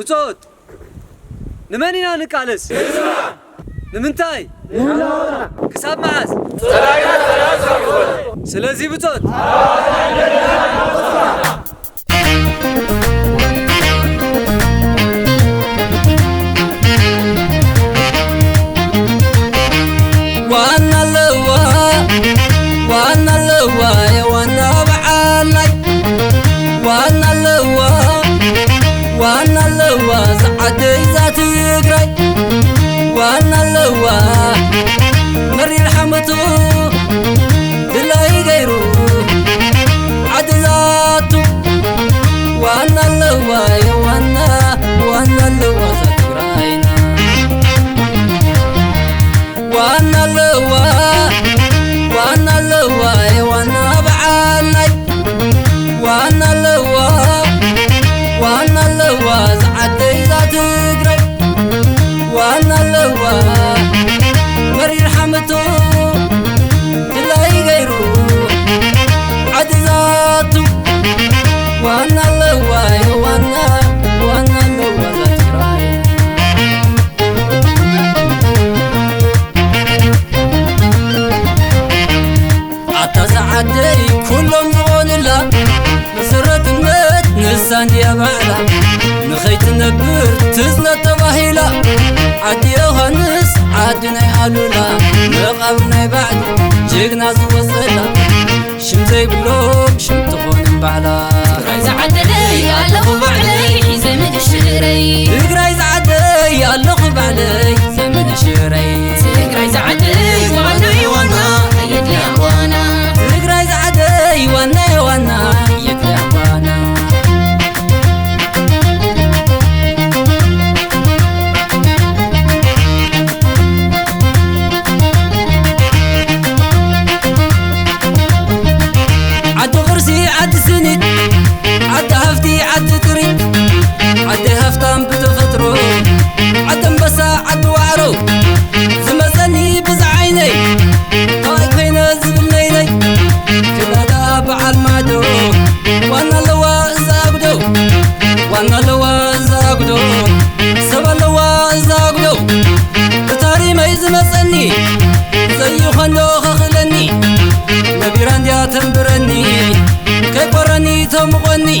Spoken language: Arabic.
بصوت نمانينا نكالس نمنتاي كساب معاز سلازي بصوت وانا اللوا يا وانا بعالي وانا اللوا زعدي ذات يقري وانا اللوا مري الحمتو دلاي غيرو عد ذاتو وانا اللوا يا وانا اللوا ذات يقرينا وانا اللوا يا وانا بعالي وانا اللوا زعدي ذات يقري وانا اللوا مري الحمتو دلاي غيرو عد ذاتو وانا اللوا يا وانا اللوا ذات يقري عتزعدي كلهم زغون الله مسرت المت نسان يا بعلا نخيت نبر تزنا تباهيلا عدي يوهنس عدنا يقالولا نقابنا بعد جيقنا زوصلا شم زي بلوك شم تخون بعلا تقراي زعدي يالخو بعلي زمن الشهري تقراي زعدي يالخو بعلي زمن الشهري تقراي زعدي وانا يد لي وانا تقراي زعدي وانا يد لي وانا عد غرسي عد سند عد هفتي عد تري عد هفتان بتفطرو عد انبسا عد وعرو زمزني بزعيني طاي كينا زبليني كلا دابع المعدو وانا لوا زاقدو سبا لوا زاقدو بتاري ما يزمزني زي خندو خخلني نبيران ديا تنبرني كي قراني تمغني